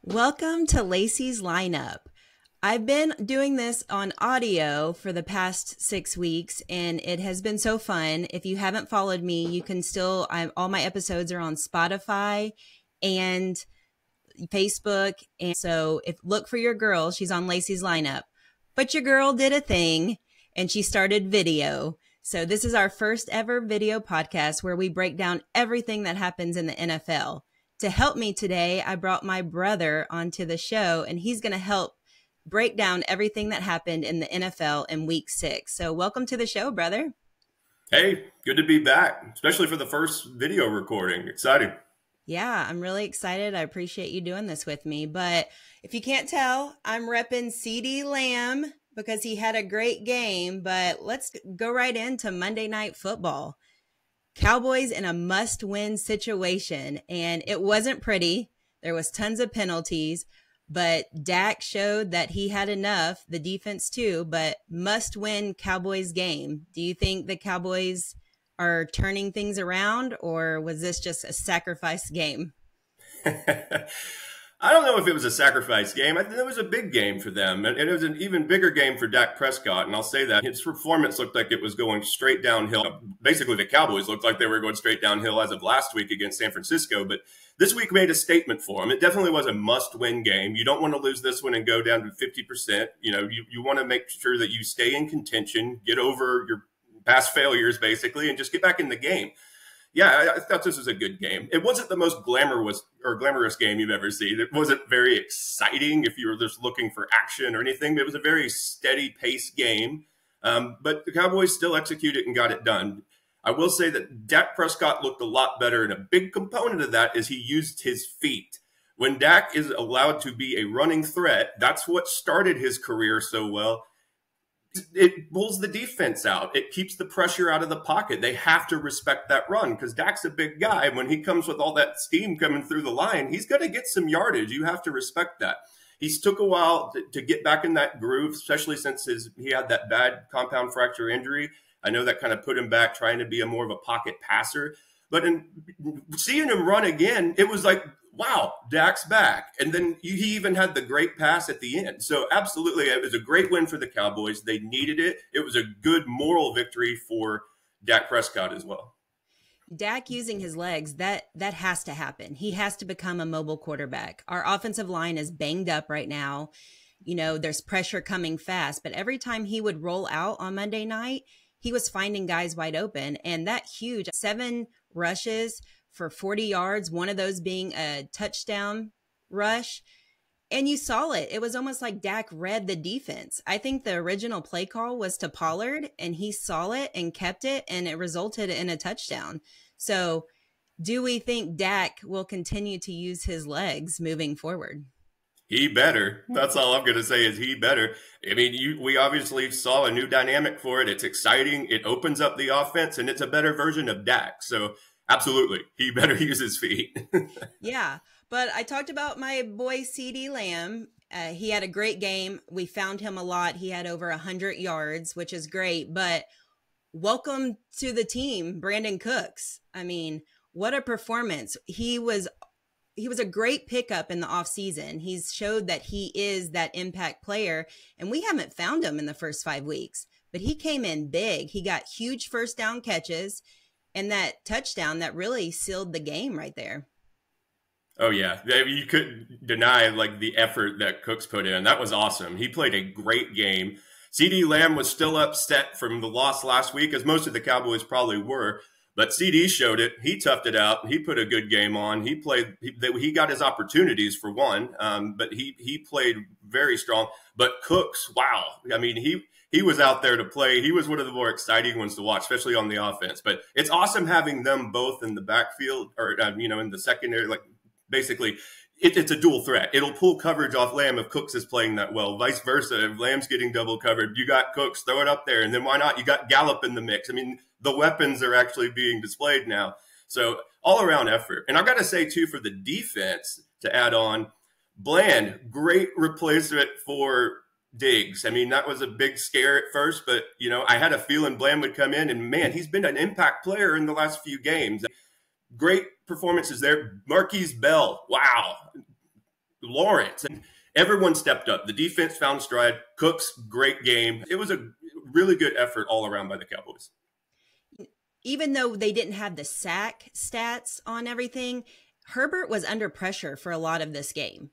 Welcome to Lacey's Lineup. I've been doing this on audio for the past 6 weeks, and it has been so fun. If you haven't followed me, you can still, all my episodes are on Spotify and Facebook. And so look for your girl, she's on Lacey's Lineup. But your girl did a thing, and she started video. So this is our first ever video podcast where we break down everything that happens in the NFL. To help me today, I brought my brother onto the show, and he's going to help break down everything that happened in the NFL in week 6. So welcome to the show, brother. Hey, good to be back, especially for the first video recording. Exciting. Yeah, I'm really excited. I appreciate you doing this with me. But if you can't tell, I'm repping CD Lam because he had a great game. But let's go right into Monday Night Football. Cowboys in a must-win situation, and it wasn't pretty. There was tons of penalties, but Dak showed that he had enough, the defense too, but must-win Cowboys game. Do you think the Cowboys are turning things around, or was this just a sacrifice game? I don't know if it was a sacrifice game. I think it was a big game for them. And it was an even bigger game for Dak Prescott. And I'll say that his performance looked like it was going straight downhill. Basically, the Cowboys looked like they were going straight downhill as of last week against San Francisco. But this week made a statement for him. It definitely was a must-win game. You don't want to lose this one and go down to 50%. You want to make sure that you stay in contention, get over your past failures, basically, and just get back in the game. Yeah, I thought this was a good game. It wasn't the most glamorous game you've ever seen. It wasn't very exciting if you were just looking for action or anything. It was a very steady pace game. But the Cowboys still executed and got it done. I will say that Dak Prescott looked a lot better, and a big component of that is he used his feet. When Dak is allowed to be a running threat, that's what started his career so well. It pulls the defense out. It keeps the pressure out of the pocket. They have to respect that run because Dak's a big guy. When he comes with all that steam coming through the line, he's going to get some yardage. You have to respect that. He's took a while to get back in that groove, especially since he had that bad compound fracture injury. I know that kind of put him back trying to be more of a pocket passer. But in seeing him run again, it was like, wow, Dak's back. And then he even had the great pass at the end. So absolutely, it was a great win for the Cowboys. They needed it. It was a good moral victory for Dak Prescott as well. Dak using his legs, that has to happen. He has to become a mobile quarterback. Our offensive line is banged up right now. There's pressure coming fast. But every time he would roll out on Monday night, he was finding guys wide open. And that huge 7 rushes for 40 yards, one of those being a touchdown rush. And you saw it. It was almost like Dak read the defense. I think the original play call was to Pollard, and he saw it and kept it, and it resulted in a touchdown. So do we think Dak will continue to use his legs moving forward? He better. That's all I'm going to say is he better. I mean, we obviously saw a new dynamic for it. It's exciting. It opens up the offense, and it's a better version of Dak. So absolutely, he better use his feet. Yeah, but I talked about my boy CD Lam. He had a great game. We found him a lot. He had over 100 yards, which is great. But welcome to the team, Brandon Cooks. I mean, what a performance. He was a great pickup in the offseason. He's showed that he is that impact player, and we haven't found him in the first 5 weeks. But he came in big. He got huge first down catches. And that touchdown that really sealed the game right there. Oh, yeah. You couldn't deny the effort that Cooks put in. That was awesome. He played a great game. CD Lam was still upset from the loss last week, as most of the Cowboys probably were. But CD showed it. He toughed it out. He put a good game on. He played. He got his opportunities for one, but he played very strong. But Cooks, wow. I mean, he was out there to play. He was one of the more exciting ones to watch, especially on the offense. But it's awesome having them both in the backfield or, in the secondary. Basically, it's a dual threat. It'll pull coverage off Lamb if Cooks is playing that well. Vice versa, if Lamb's getting double covered, you got Cooks, throw it up there. And then why not? You got Gallup in the mix. I mean, the weapons are actually being displayed now. So all-around effort. And I got to say, too, for the defense, to add on, Bland, great replacement for Diggs. I mean, that was a big scare at first, but, I had a feeling Bland would come in, and, man, he's been an impact player in the last few games. Great performances there. Marquis Bell, wow. Lawrence, and everyone stepped up. The defense found stride. Cook's great game. It was a really good effort all around by the Cowboys. Even though they didn't have the sack stats on everything, Herbert was under pressure for a lot of this game.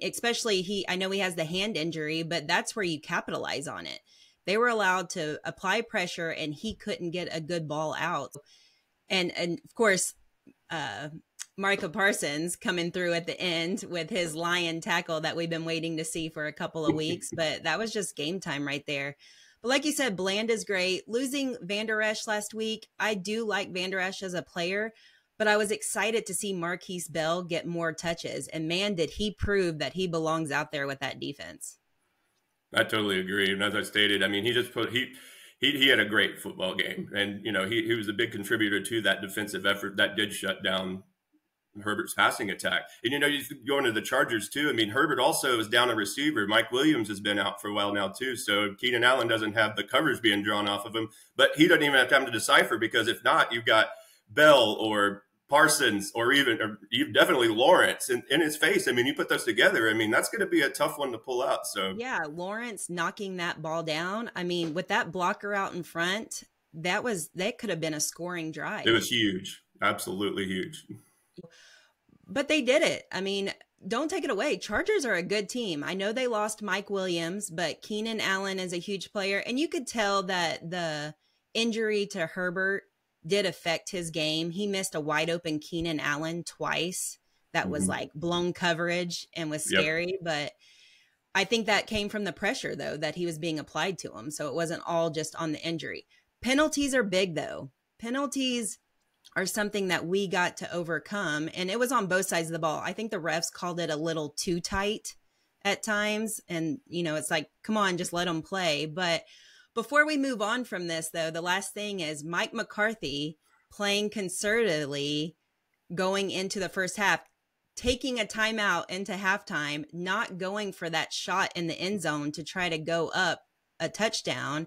Especially I know he has the hand injury, but that's where you capitalize on it. They were allowed to apply pressure and he couldn't get a good ball out. And of course, Micah Parsons coming through at the end with his lion tackle that we've been waiting to see for a couple of weeks, but that was just game time right there. But like you said, Bland is great. Losing Van Der Esch last week, I do like Van Der Esch as a player, but I was excited to see Marquis Bell get more touches. And man, did he prove that he belongs out there with that defense. I totally agree. And as I stated, I mean, he had a great football game. And, you know, he was a big contributor to that defensive effort that did shut down Herbert's passing attack. And, you know, you go into the Chargers too. I mean, Herbert also is down a receiver. Mike Williams has been out for a while now too. So Keenan Allen doesn't have the coverage being drawn off of him, but he doesn't even have time to decipher, because if not, you've got Bell or Parsons or even definitely Lawrence in his face. I mean, you put those together, I mean, that's going to be a tough one to pull out. So yeah, Lawrence knocking that ball down. I mean, with that blocker out in front, that could have been a scoring drive. It was huge. Absolutely huge. But they did it. I mean, don't take it away. Chargers are a good team. I know they lost Mike Williams, but Keenan Allen is a huge player. And you could tell that the injury to Herbert did affect his game. He missed a wide open Keenan Allen twice. That was like blown coverage and was scary. Yep. But I think that came from the pressure, though, that he was being applied to him. So it wasn't all just on the injury. Penalties are big, though. Penalties are something that we got to overcome. And it was on both sides of the ball. I think the refs called it a little too tight at times. And, you know, it's like, come on, just let them play. But before we move on from this, though, the last thing is Mike McCarthy playing conservatively going into the first half, taking a timeout into halftime, not going for that shot in the end zone to try to go up a touchdown,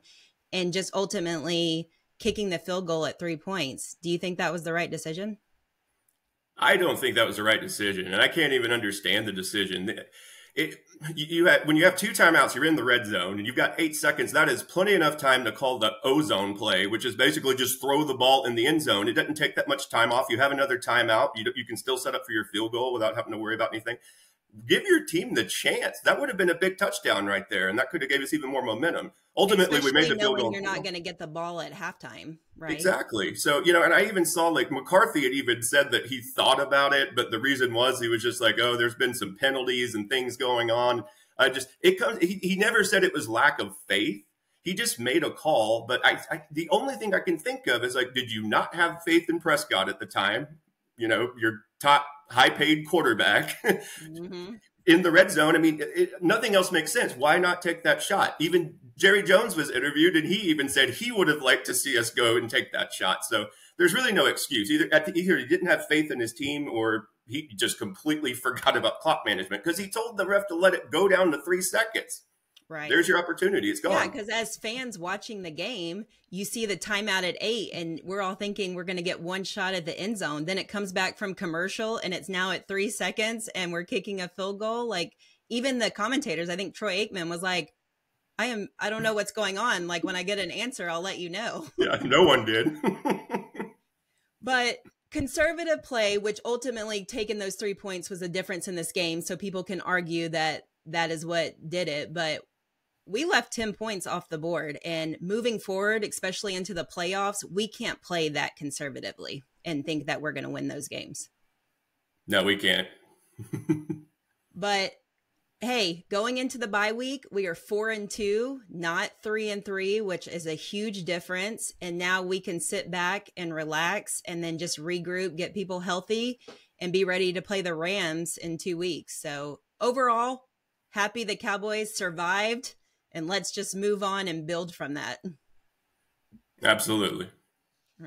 and just ultimately kicking the field goal at 3 points. Do you think that was the right decision? I don't think that was the right decision, and I can't even understand the decision. When you have two timeouts, you're in the red zone, and you've got 8 seconds. That is plenty enough time to call the O-zone play, which is basically just throw the ball in the end zone. It doesn't take that much time off. You have another timeout. You can still set up for your field goal without having to worry about anything. Give your team the chance. That would have been a big touchdown right there, and that could have gave us even more momentum. Ultimately, we made the field goal. You're not going to get the ball at halftime, right? Exactly. So, you know, and I even saw, like, McCarthy had even said that he thought about it, but the reason was he was just like, oh, there's been some penalties and things going on. He never said it was lack of faith. He just made a call. But the only thing I can think of is, like, did you not have faith in Prescott at the time? You know, your top high-paid quarterback in the red zone. I mean, nothing else makes sense. Why not take that shot? Even Jerry Jones was interviewed, and he even said he would have liked to see us go and take that shot. So there's really no excuse. Either he didn't have faith in his team, or he just completely forgot about clock management, because he told the ref to let it go down to 3 seconds. Right. There's your opportunity. It's gone. Yeah, because as fans watching the game, you see the timeout at 8, and we're all thinking we're going to get one shot at the end zone. Then it comes back from commercial, and it's now at 3 seconds, and we're kicking a field goal. Like, even the commentators, I think Troy Aikman was like, I don't know what's going on. Like, when I get an answer, I'll let you know. Yeah, no one did. But conservative play, which ultimately taking those 3 points was the difference in this game. So people can argue that that is what did it. But we left 10 points off the board, and moving forward, especially into the playoffs, we can't play that conservatively and think that we're going to win those games. No, we can't. But hey, going into the bye week, we are 4-2, not 3-3, which is a huge difference. And now we can sit back and relax and then just regroup, get people healthy, and be ready to play the Rams in 2 weeks. So overall, happy the Cowboys survived. And let's just move on and build from that. Absolutely.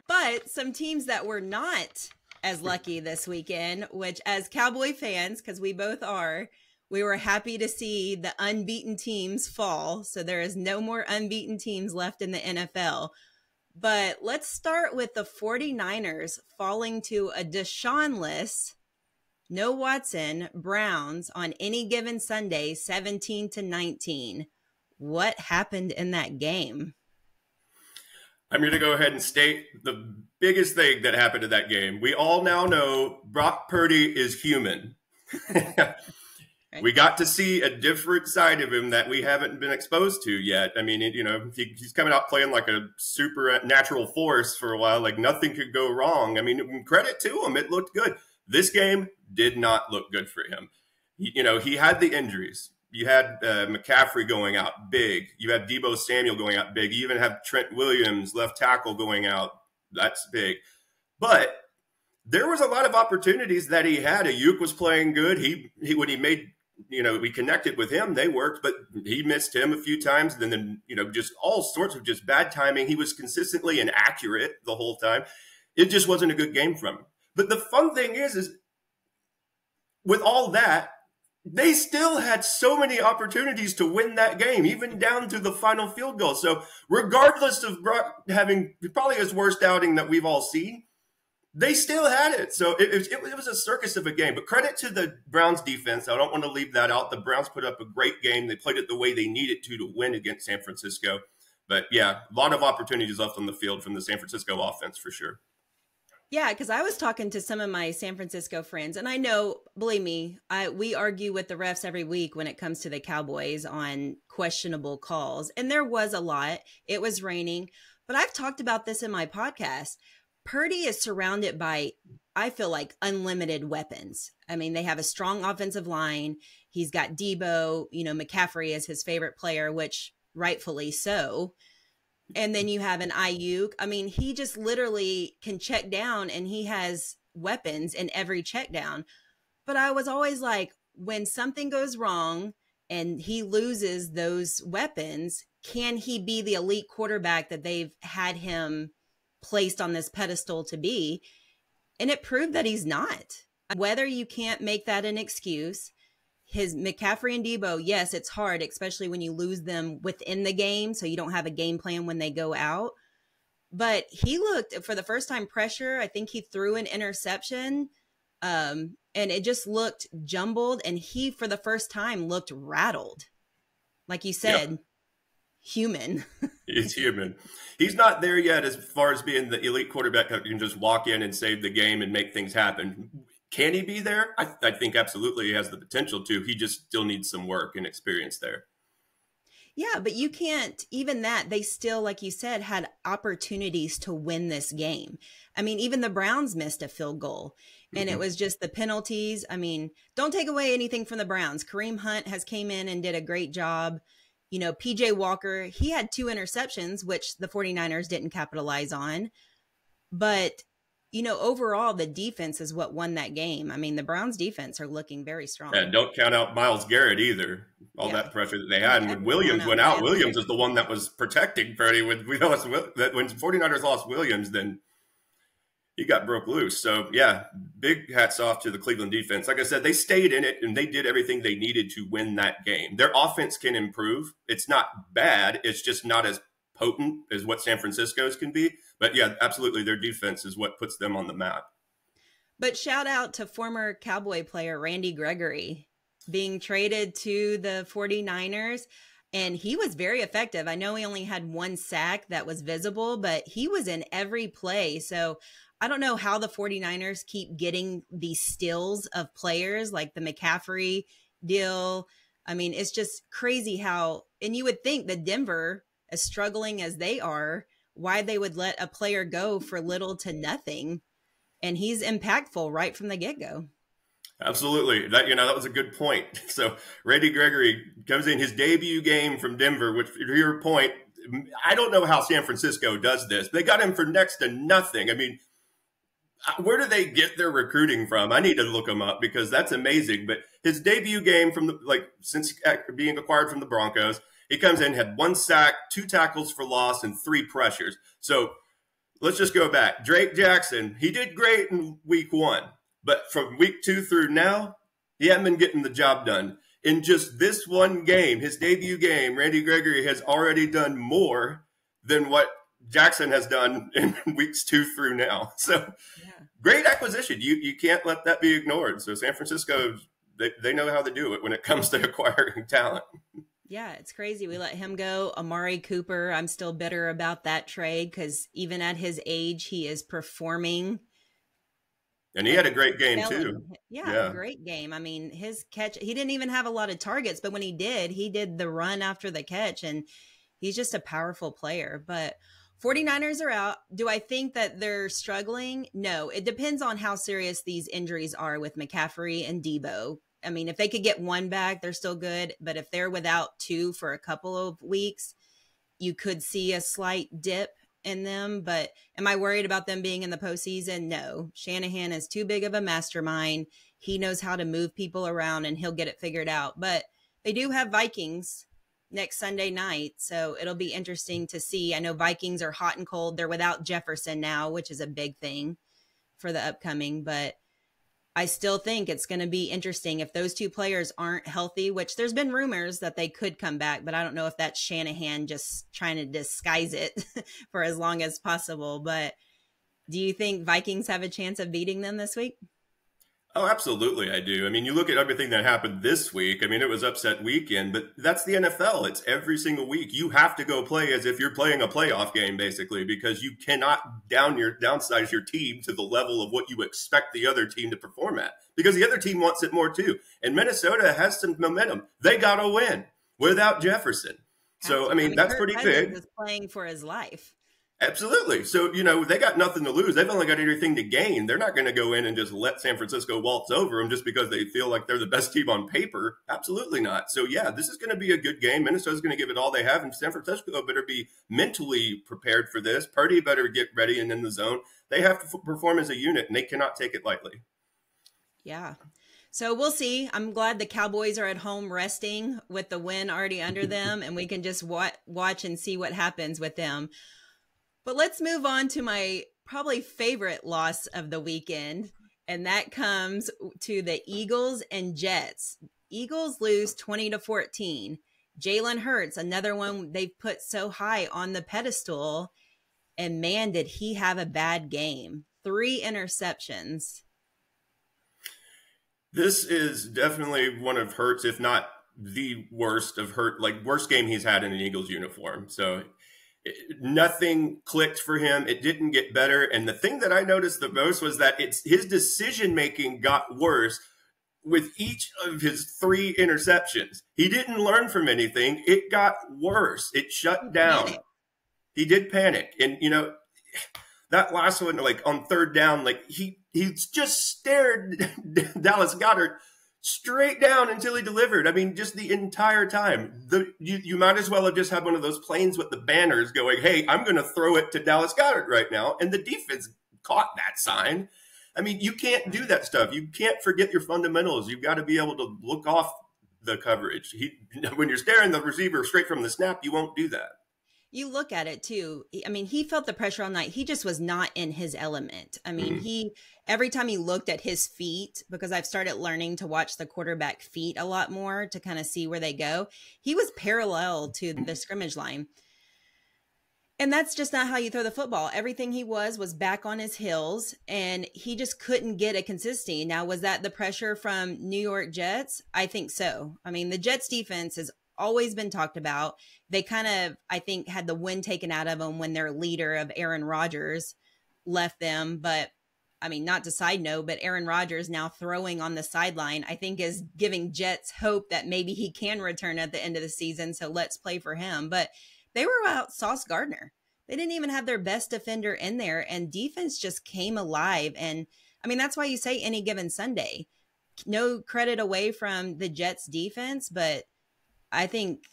But some teams that were not as lucky this weekend, which as Cowboy fans, because we both are, we were happy to see the unbeaten teams fall. So there is no more unbeaten teams left in the NFL. But let's start with the 49ers falling to a Deshaun-less No Watson, Browns on any given Sunday, 17-19. What happened in that game? I'm going to go ahead and state the biggest thing that happened in that game. We all now know Brock Purdy is human. We got to see a different side of him that we haven't been exposed to yet. I mean, he's coming out playing like a supernatural force for a while, like nothing could go wrong. I mean, credit to him. It looked good. This game did not look good for him. He had the injuries. You had McCaffrey going out big. You had Deebo Samuel going out big. You even have Trent Williams, left tackle, going out. That's big. But there was a lot of opportunities that he had. Ayuk was playing good. He when he made, we connected with him, they worked, but he missed him a few times. And then, just all sorts of just bad timing. He was consistently inaccurate the whole time. It just wasn't a good game from him. But the fun thing is with all that, they still had so many opportunities to win that game, even down to the final field goal. So regardless of Brock having probably his worst outing that we've all seen, they still had it. So it was a circus of a game. But credit to the Browns defense. I don't want to leave that out. The Browns put up a great game. They played it the way they needed to win against San Francisco. But, yeah, a lot of opportunities left on the field from the San Francisco offense for sure. Yeah, because I was talking to some of my San Francisco friends, and I know, believe me, we argue with the refs every week when it comes to the Cowboys on questionable calls. And there was a lot. It was raining. But I've talked about this in my podcast. Purdy is surrounded by, I feel like, unlimited weapons. I mean, they have a strong offensive line. He's got Deebo, McCaffrey is his favorite player, which rightfully so. And then you have an Ayuk. I mean, he just literally can check down, and he has weapons in every check down. But I was always like, when something goes wrong and he loses those weapons, can he be the elite quarterback that they've had him placed on this pedestal to be? And it proved that he's not. Whether you can't make that an excuse, his McCaffrey and Deebo, yes, it's hard, especially when you lose them within the game, so you don't have a game plan when they go out. But he looked, for the first time, pressure. I think he threw an interception, and it just looked jumbled. And he, for the first time, looked rattled. Like you said, yep. Human. He's human. He's not there yet as far as being the elite quarterback who can just walk in and save the game and make things happen. Can he be there? I think absolutely he has the potential to. He just still needs some work and experience there. Yeah, but you can't, even that, they still, like you said, had opportunities to win this game. I mean, even the Browns missed a field goal, and it was just the penalties. I mean, don't take away anything from the Browns. Kareem Hunt has came in and did a great job. PJ Walker, he had 2 interceptions, which the 49ers didn't capitalize on. But overall, the defense is what won that game. I mean, the Browns defense are looking very strong. And don't count out Myles Garrett either. All that pressure that they had. And when Williams went out, Williams is the one that was protecting Purdy. When 49ers lost Williams, then he got broke loose. So, yeah, big hats off to the Cleveland defense. Like I said, they stayed in it, and they did everything they needed to win that game. Their offense can improve. It's not bad. It's just not as potent as what San Francisco's can be. But, yeah, absolutely, their defense is what puts them on the map. But shout out to former Cowboy player Randy Gregory being traded to the 49ers, and he was very effective. I know he only had 1 sack that was visible, but he was in every play. So I don't know how the 49ers keep getting these steals of players like the McCaffrey deal. I mean, it's just crazy how, and you would think that Denver, as struggling as they are, why they would let a player go for little to nothing. And he's impactful right from the get-go. Absolutely. That was a good point. So Randy Gregory comes in his debut game from Denver, which, to your point, I don't know how San Francisco does this. They got him for next to nothing. I mean, where do they get their recruiting from? I need to look him up because that's amazing. But his debut game since being acquired from the Broncos, he comes in, had 1 sack, 2 tackles for loss, and 3 pressures. So let's just go back. Drake Jackson, he did great in week 1. But from week 2 through now, he hasn't been getting the job done. In just this one game, his debut game, Randy Gregory has already done more than what Jackson has done in weeks 2 through now. So great acquisition. You can't let that be ignored. So San Francisco, they know how to do it when it comes to acquiring talent. Yeah, it's crazy. We let him go. Amari Cooper, I'm still bitter about that trade because even at his age, he is performing. And he had a great game too. Yeah, a great game. I mean, his catch, he didn't even have a lot of targets, but when he did the run after the catch, and he's just a powerful player. But 49ers are out. Do I think that they're struggling? No, it depends on how serious these injuries are with McCaffrey and Debo. I mean, if they could get one back, they're still good. But if they're without two for a couple of weeks, you could see a slight dip in them. But am I worried about them being in the postseason? No. Shanahan is too big of a mastermind. He knows how to move people around and he'll get it figured out. But they do have Vikings next Sunday night, so it'll be interesting to see. I know Vikings are hot and cold. They're without Jefferson now, which is a big thing for the upcoming, but I still think it's going to be interesting if those two players aren't healthy, which there's been rumors that they could come back, but I don't know if that's Shanahan just trying to disguise it for as long as possible. But do you think Vikings have a chance of beating them this week? Oh, absolutely, I do. I mean, you look at everything that happened this week. I mean, it was upset weekend, but that's the NFL. It's every single week. You have to go play as if you're playing a playoff game, basically, because you cannot downsize your team to the level of what you expect the other team to perform at, because the other team wants it more too. And Minnesota has some momentum. They got to win without Jefferson. So, I mean, that's pretty big. Is playing for his life. Absolutely. So, they got nothing to lose. They've only got everything to gain. They're not going to go in and just let San Francisco waltz over them just because they feel like they're the best team on paper. Absolutely not. So, yeah, this is going to be a good game. Minnesota's going to give it all they have, and San Francisco better be mentally prepared for this. Purdy better get ready and in the zone. They have to perform as a unit, and they cannot take it lightly. Yeah. So we'll see. I'm glad the Cowboys are at home resting with the win already under them, and we can just watch and see what happens with them. But let's move on to my probably favorite loss of the weekend, and that comes to the Eagles and Jets. Eagles lose 20-14. Jalen Hurts, another one they've put so high on the pedestal, and man, did he have a bad game. 3 interceptions. This is definitely one of Hurts, if not the worst of Hurts, worst game he's had in an Eagles uniform. So nothing clicked for him. It didn't get better. And the thing that I noticed the most was that his decision-making got worse with each of his 3 interceptions. He didn't learn from anything. It got worse. It shut down. He did panic. And, that last one, on third down, he just stared Dallas Goedert straight down until he delivered. I mean, just the entire time. You might as well have just had one of those planes with the banners going, hey, I'm going to throw it to Dallas Goedert right now. And the defense caught that sign. I mean, you can't do that stuff. You can't forget your fundamentals. You've got to be able to look off the coverage. When you're staring the receiver straight from the snap, you won't do that. You look at it too. I mean, he felt the pressure all night. He just was not in his element. I mean, every time he looked at his feet, because I've started learning to watch the quarterback feet a lot more to kind of see where they go. He was parallel to the scrimmage line. And that's just not how you throw the football. Everything he was back on his heels, and he just couldn't get a consistency. Now, was that the pressure from New York Jets? I think so. I mean, the Jets defense has always been talked about. They kind of, I think, had the wind taken out of them when their leader of Aaron Rodgers left them. But I mean, not to side note, but Aaron Rodgers now throwing on the sideline, I think is giving Jets hope that maybe he can return at the end of the season. So let's play for him. But they were without Sauce Gardner. They didn't even have their best defender in there, and defense just came alive. And I mean, that's why you say any given Sunday. No credit away from the Jets defense, but I think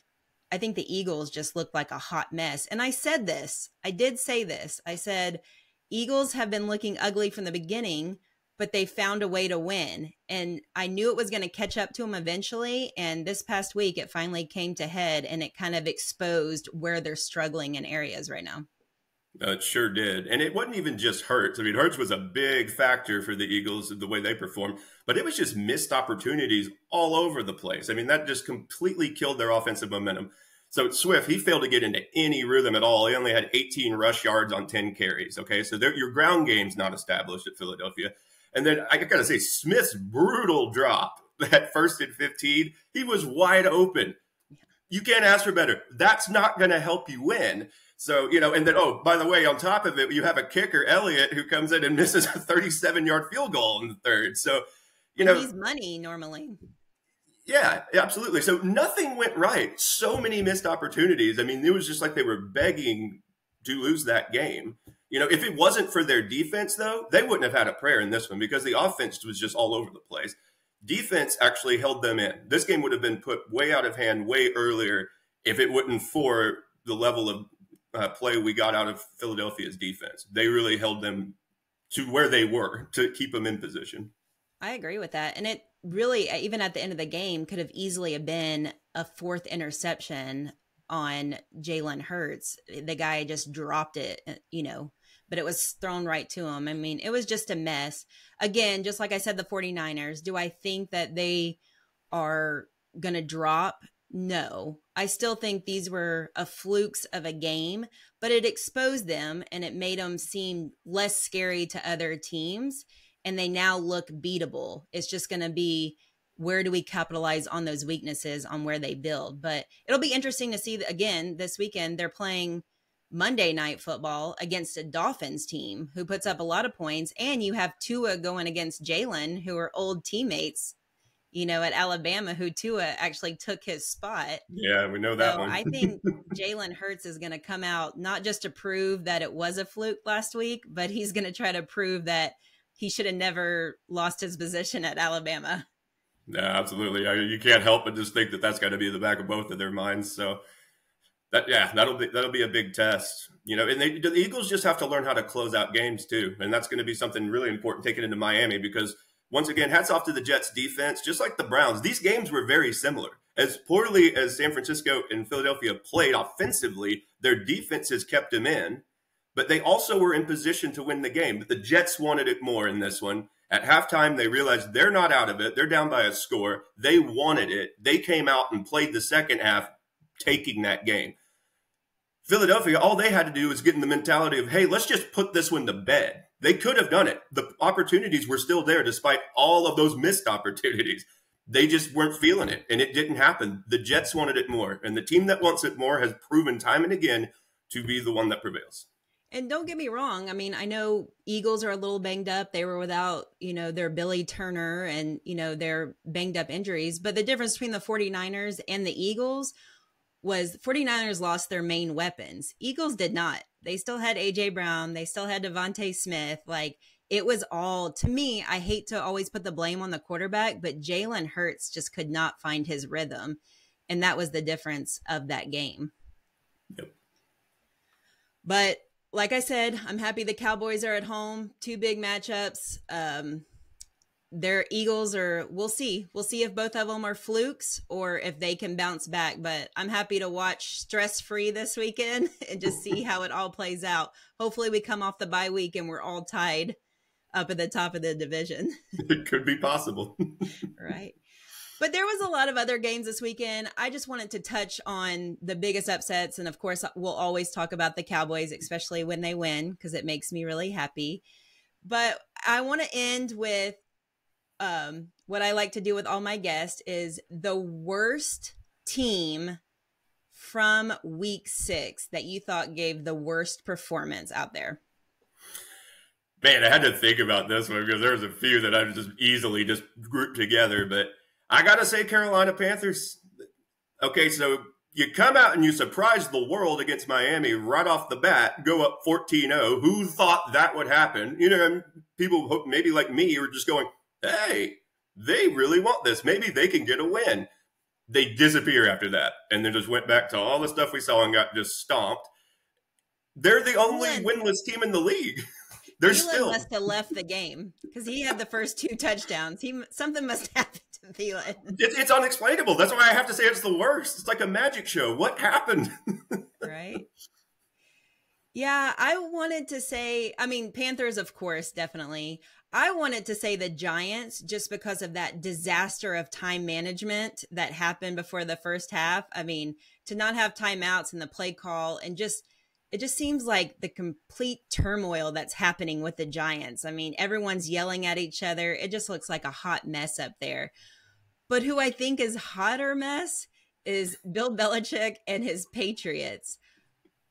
the Eagles just looked like a hot mess. And I said this. I did say this. I said, Eagles have been looking ugly from the beginning, but they found a way to win. And I knew it was going to catch up to them eventually. And this past week, it finally came to head, and it kind of exposed where they're struggling in areas right now. It sure did. And it wasn't even just Hurts. I mean, Hurts was a big factor for the Eagles, the way they performed, but it was just missed opportunities all over the place. I mean, that just completely killed their offensive momentum. So Swift, he failed to get into any rhythm at all. He only had 18 rush yards on 10 carries. Okay, so your ground game's not established at Philadelphia. And then I got to say, Smith's brutal drop, that 1st and 15, he was wide open. You can't ask for better. That's not going to help you win. So, and then, oh, by the way, on top of it, you have a kicker, Elliott, who comes in and misses a 37-yard field goal in the third. So, he's money normally. Yeah, absolutely. So nothing went right. So many missed opportunities. I mean, it was just like they were begging to lose that game. If it wasn't for their defense, though, they wouldn't have had a prayer in this one because the offense was just all over the place. Defense actually held them in. This game would have been put way out of hand way earlier if it wasn't for the level of play we got out of Philadelphia's defense. They really held them to where they were to keep them in position. I agree with that. And it really, even at the end of the game, could have easily have been a 4th interception on Jalen Hurts. The guy just dropped it, but it was thrown right to him. I mean, it was just a mess. Again, just like I said, the 49ers, do I think that they are going to drop? No. I still think these were a flukes of a game, but it exposed them and it made them seem less scary to other teams. And they now look beatable. It's just going to be, where do we capitalize on those weaknesses on where they build? But it'll be interesting to see that, again, this weekend, they're playing Monday Night Football against a Dolphins team who puts up a lot of points. And you have Tua going against Jalen, who are old teammates, at Alabama, who Tua actually took his spot. Yeah, we know that one. I think Jalen Hurts is going to come out not just to prove that it was a fluke last week, but he's going to try to prove that he should have never lost his position at Alabama. Yeah, absolutely. You can't help but just think that that's got to be in the back of both of their minds. So that'll be a big test, and the Eagles just have to learn how to close out games too. And that's going to be something really important taken into Miami, because once again, hats off to the Jets defense. Just like the Browns, these games were very similar. As poorly as San Francisco and Philadelphia played offensively, their defenses kept them in. But they also were in position to win the game. But the Jets wanted it more in this one. At halftime, they realized they're not out of it. They're down by a score. They wanted it. They came out and played the second half, taking that game. Philadelphia, all they had to do was get in the mentality of, hey, let's just put this one to bed. They could have done it. The opportunities were still there despite all of those missed opportunities. They just weren't feeling it, and it didn't happen. The Jets wanted it more, and the team that wants it more has proven time and again to be the one that prevails. And don't get me wrong. I mean, I know Eagles are a little banged up. They were without, their Billy Turner and, their banged up injuries. But the difference between the 49ers and the Eagles was 49ers lost their main weapons. Eagles did not. They still had A.J. Brown. They still had Devontae Smith. Like, it was all, to me, I hate to always put the blame on the quarterback, but Jalen Hurts just could not find his rhythm. And that was the difference of that game. Yep. But like I said, I'm happy the Cowboys are at home. 2 big matchups. Their Eagles are, we'll see. We'll see if both of them are flukes or if they can bounce back. But I'm happy to watch stress-free this weekend and just see how it all plays out. Hopefully we come off the bye week and we're all tied up at the top of the division. It could be possible. Right. But there was a lot of other games this weekend. I just wanted to touch on the biggest upsets. And of course, we'll always talk about the Cowboys, especially when they win, because it makes me really happy. But I want to end with what I like to do with all my guests is the worst team from week 6 that you thought gave the worst performance out there. Man, I had to think about this one because there was a few that I just easily just grouped together, but I got to say Carolina Panthers. Okay, so you come out and you surprise the world against Miami right off the bat, go up 14-0. Who thought that would happen? People maybe like me were just going, hey, they really want this. Maybe they can get a win. They disappear after that and then just went back to all the stuff we saw and got just stomped. They're the only winless team in the league. They're still must have left the game because he had the first 2 touchdowns. Something must happen to Thielen. It's unexplainable. That's why I have to say it's the worst. It's like a magic show. What happened? Right. Yeah, I wanted to say, I mean, Panthers, of course, definitely. I wanted to say the Giants just because of that disaster of time management that happened before the first half. I mean, to not have timeouts and the play call and it just seems like the complete turmoil that's happening with the Giants. I mean, everyone's yelling at each other. It just looks like a hot mess up there. But who I think is hotter mess is Bill Belichick and his Patriots.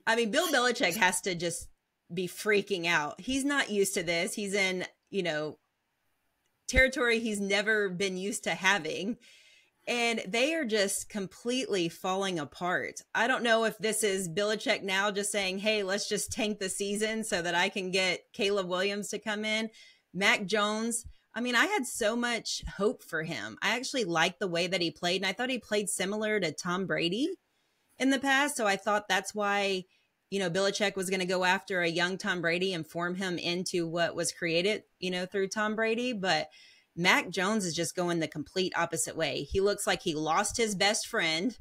I mean, Bill Belichick has to just be freaking out. He's not used to this. He's in, territory he's never been used to having. And they are just completely falling apart. I don't know if this is Belichick now just saying, hey, let's just tank the season so that I can get Caleb Williams to come in. Mac Jones, I mean, I had so much hope for him. I actually liked the way that he played, and I thought he played similar to Tom Brady in the past. So I thought that's why, Belichick was going to go after a young Tom Brady and form him into what was created, through Tom Brady. But Mac Jones is just going the complete opposite way. He looks like he lost his best friend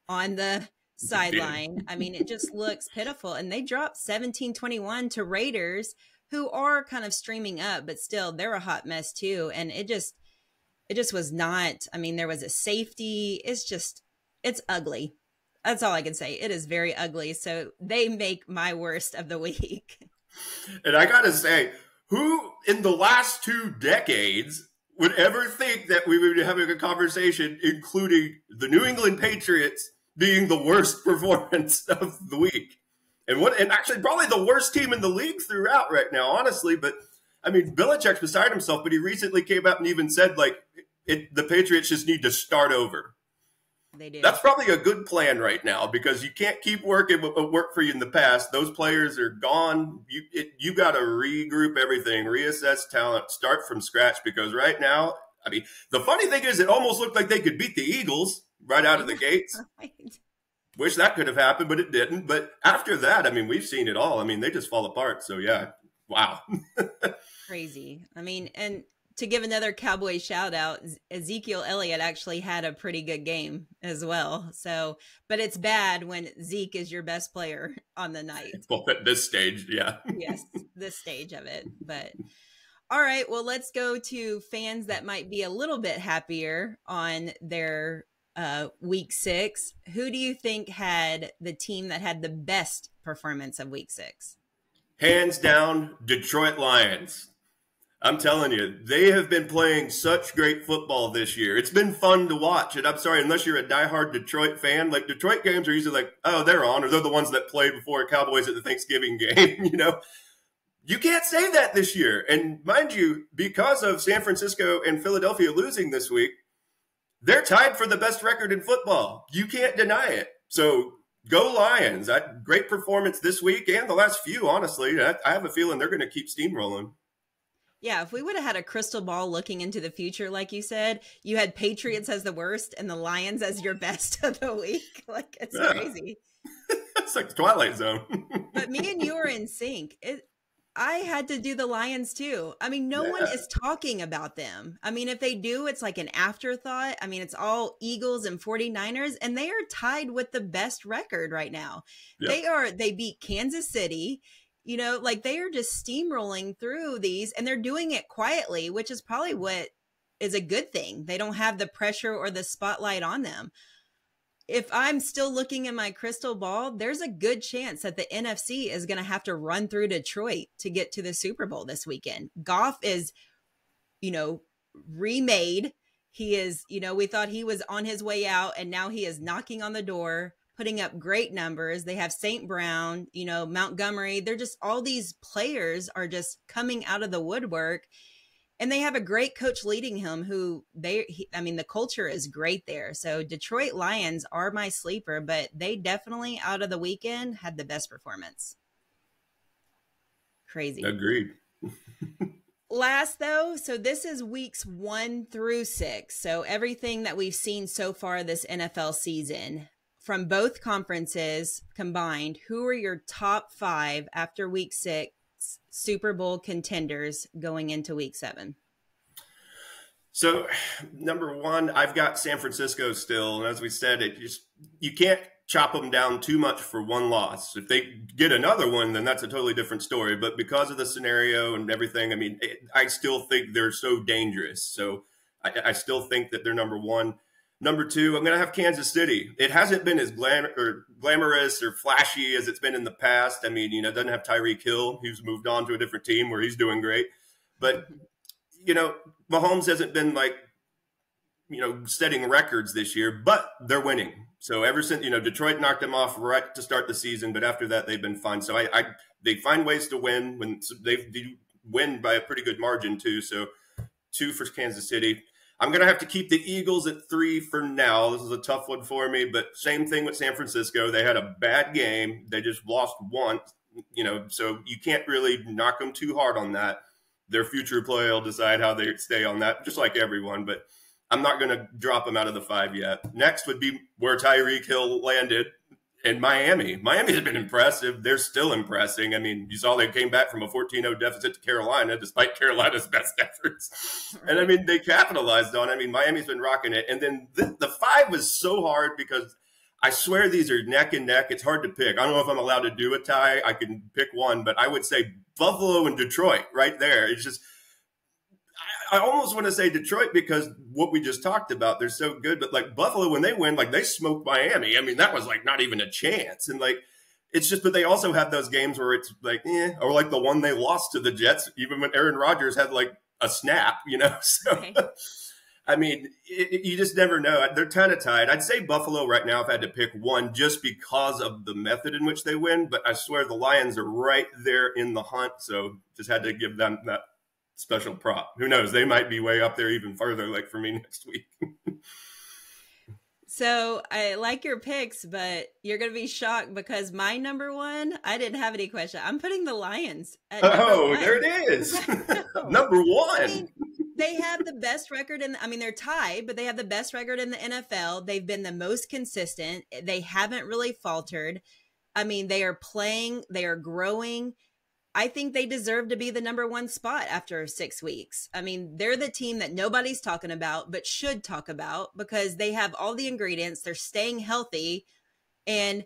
on the sideline. I mean, it just looks pitiful. And they dropped 17-21 to Raiders, who are kind of streaming up, but still they're a hot mess too. And it just was not, I mean, there was a safety. It's ugly. That's all I can say. It is very ugly. So they make my worst of the week. And I got to say, who in the last 2 decades would ever think that we would be having a conversation including the New England Patriots being the worst performance of the week? And actually probably the worst team in the league throughout right now, honestly. But I mean, Belichick's beside himself, but he recently came out and even said, the Patriots just need to start over. They do. That's probably a good plan right now because you can't keep working what worked for you in the past. Those players are gone. You got to regroup everything, reassess talent, start from scratch because right now, I mean, the funny thing is it almost looked like they could beat the Eagles right out of the gates. Right. Wish that could have happened, but it didn't. But after that, I mean, we've seen it all. I mean, they just fall apart. So, yeah, wow. Crazy. I mean, and to give another Cowboy shout out, Ezekiel Elliott actually had a pretty good game as well. So, but it's bad when Zeke is your best player on the night. Well, at this stage, yeah. Yes, this stage of it. But all right, well, let's go to fans that might be a little bit happier on their week 6. Who do you think had the team that had the best performance of week 6? Hands down, Detroit Lions. I'm telling you, they have been playing such great football this year. It's been fun to watch. And I'm sorry, unless you're a diehard Detroit fan, Detroit games are usually oh, they're on, or they're the ones that played before Cowboys at the Thanksgiving game, You can't say that this year. And mind you, because of San Francisco and Philadelphia losing this week, they're tied for the best record in football. You can't deny it. So go Lions. Great performance this week and the last few, honestly. I have a feeling they're going to keep steamrolling. Yeah, if we would have had a crystal ball looking into the future, like you said, you had Patriots as the worst and the Lions as your best of the week. It's crazy. It's like the Twilight Zone. But me and you are in sync. I had to do the Lions too. I mean, no one is talking about them. I mean, if they do, it's like an afterthought. I mean, it's all Eagles and 49ers, and they are tied with the best record right now. Yep. They beat Kansas City. They are just steamrolling through these, and they're doing it quietly, which is probably what is a good thing. They don't have the pressure or the spotlight on them. If I'm still looking in my crystal ball, there's a good chance that the NFC is going to have to run through Detroit to get to the Super Bowl this weekend. Goff is, remade. He is, we thought he was on his way out, and now he is knocking on the door, putting up great numbers. They have St. Brown, Montgomery. They're just, all these players are just coming out of the woodwork, and they have a great coach leading him the culture is great there. So Detroit Lions are my sleeper, but they definitely out of the weekend had the best performance. Crazy. Agreed. Last though, so this is weeks 1 through 6. So everything that we've seen so far this NFL season. From both conferences combined, who are your top 5 after week 6 Super Bowl contenders going into week 7? So, number 1, I've got San Francisco still. And as we said, you can't chop them down too much for one loss. If they get another one, then that's a totally different story. But because of the scenario and everything, I mean, I still think they're so dangerous. So I still think that they're number one. Number two, I'm going to have Kansas City. It hasn't been as glamorous or flashy as it's been in the past. I mean, it doesn't have Tyreek Hill. He's moved on to a different team where he's doing great. But, Mahomes hasn't been like, setting records this year, but they're winning. So ever since, Detroit knocked them off right to start the season, but after that, they've been fine. So they find ways to win when they win by a pretty good margin too. So 2 for Kansas City. I'm going to have to keep the Eagles at 3 for now. This is a tough one for me, but same thing with San Francisco. They had a bad game. They just lost once, so you can't really knock them too hard on that. Their future play will decide how they stay on that, just like everyone, but I'm not going to drop them out of the 5 yet. Next would be where Tyreek Hill landed in Miami. Miami has been impressive. They're still impressing. I mean, you saw they came back from a 14-0 deficit to Carolina, despite Carolina's best efforts. And, I mean, they capitalized on it. I mean, Miami's been rocking it. And then the 5 was so hard because I swear these are neck and neck. It's hard to pick. I don't know if I'm allowed to do a tie. I can pick one, but I would say Buffalo and Detroit right there. It's just – I almost want to say Detroit because what we just talked about, they're so good. But like Buffalo, when they win, like they smoked Miami. I mean, that was like not even a chance. And like, it's just, but they also have those games where it's like, or like the one they lost to the Jets, even when Aaron Rodgers had like a snap, So, okay. I mean, you just never know. They're kind of tied. I'd say Buffalo right now if I had to pick one just because of the method in which they win. But I swear the Lions are right there in the hunt. So just had to give them that special prop. Who knows? They might be way up there even further, like for me next week. So I like your picks, but you're going to be shocked because my number one, I didn't have any question. I'm putting the Lions at number one. There it is. Number one. I mean, they have the best record they're tied, but they have the best record in the NFL. They've been the most consistent. They haven't really faltered. I mean, they are playing, they are growing. I think they deserve to be the number one spot after 6 weeks. I mean, they're the team that nobody's talking about, but should talk about because they have all the ingredients. They're staying healthy. And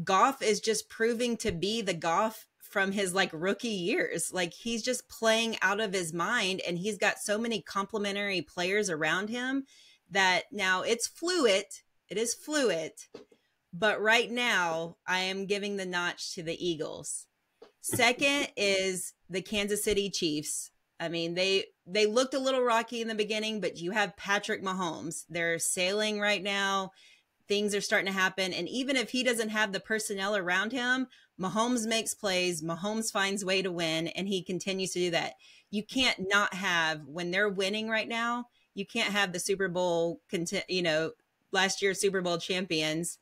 Goff is just proving to be the Goff from his like rookie years. Like he's just playing out of his mind and he's got so many complementary players around him that now it's fluid. It is fluid. But right now I am giving the notch to the Eagles. Second is the Kansas City Chiefs. I mean, they looked a little rocky in the beginning, but you have Patrick Mahomes. They're sailing right now. Things are starting to happen. And even if he doesn't have the personnel around him, Mahomes makes plays. Mahomes finds a way to win, and he continues to do that. You can't not have, when they're winning right now, you can't have the Super Bowl, last year's Super Bowl champions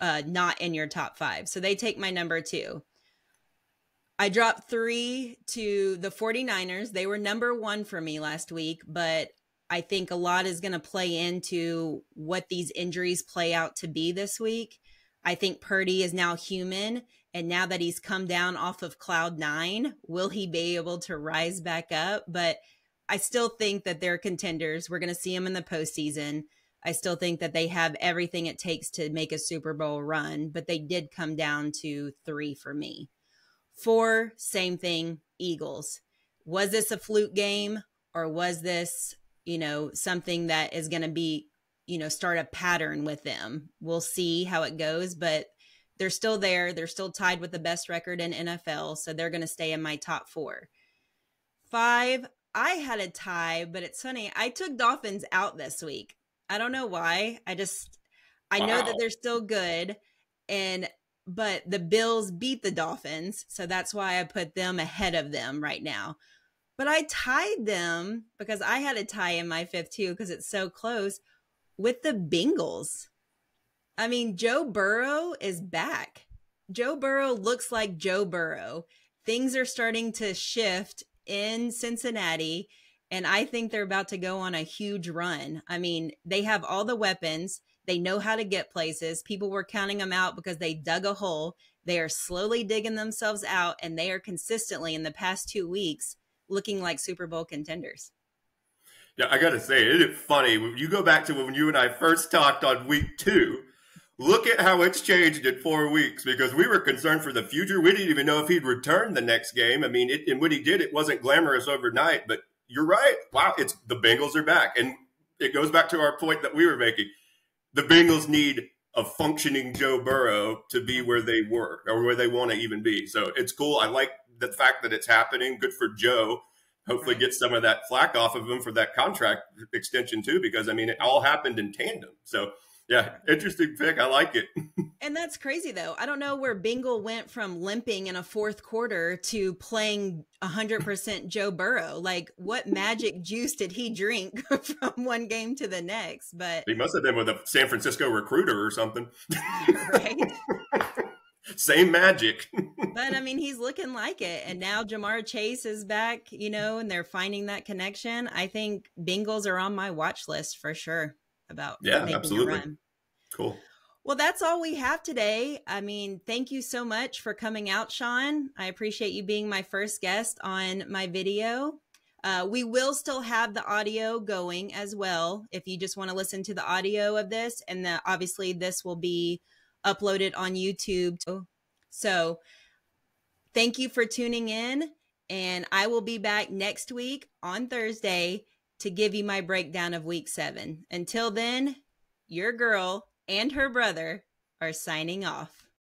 not in your top 5. So they take my number 2. I dropped 3 to the 49ers. They were number 1 for me last week, but I think a lot is going to play into what these injuries play out to be this week. I think Purdy is now human, and now that he's come down off of cloud 9, will he be able to rise back up? But I still think that they're contenders. We're going to see them in the postseason. I still think that they have everything it takes to make a Super Bowl run, but they did come down to 3 for me. 4, same thing, Eagles. Was this a fluke game or was this, something that is going to be, start a pattern with them? We'll see how it goes, but they're still there. They're still tied with the best record in NFL, so they're going to stay in my top 4. 5, I had a tie, but it's funny. I took Dolphins out this week. I don't know why. I know that they're still good, but the Bills beat the Dolphins, so that's why I put them ahead of them right now. But I tied them because I had a tie in my 5th too because it's so close with the Bengals. I mean, Joe Burrow is back. Joe Burrow looks like Joe Burrow. Things are starting to shift in Cincinnati, and I think they're about to go on a huge run. I mean, they have all the weapons. They know how to get places. People were counting them out because they dug a hole. They are slowly digging themselves out, and they are consistently in the past 2 weeks looking like Super Bowl contenders. Yeah, I got to say, isn't it funny? When you go back to when you and I first talked on week 2, Look at how it's changed in 4 weeks, because we were concerned for the future. We didn't even know if he'd return the next game. I mean, and when he did, it wasn't glamorous overnight, but you're right. Wow, it's the Bengals are back. And it goes back to our point that we were making. The Bengals need a functioning Joe Burrow to be where they were or where they want to even be. So it's cool. I like the fact that it's happening. Good for Joe. Hopefully get some of that flack off of him for that contract extension too, because I mean, it all happened in tandem. So yeah, interesting pick. I like it. And that's crazy, though. I don't know where Bengal went from limping in a fourth quarter to playing 100% Joe Burrow. Like, what magic juice did he drink from one game to the next? But he must have been with a San Francisco recruiter or something. Right? Same magic. But, I mean, he's looking like it. And now Jamar Chase is back, and they're finding that connection. I think Bengals are on my watch list for sure about making absolutely. a run. Cool. Well, that's all we have today. I mean, thank you so much for coming out, Sean. I appreciate you being my first guest on my video. We will still have the audio going as well if you just want to listen to the audio of this. And obviously this will be uploaded on YouTube. So thank you for tuning in. And I will be back next week on Thursday to give you my breakdown of week 7. Until then, your girl and her brother are signing off.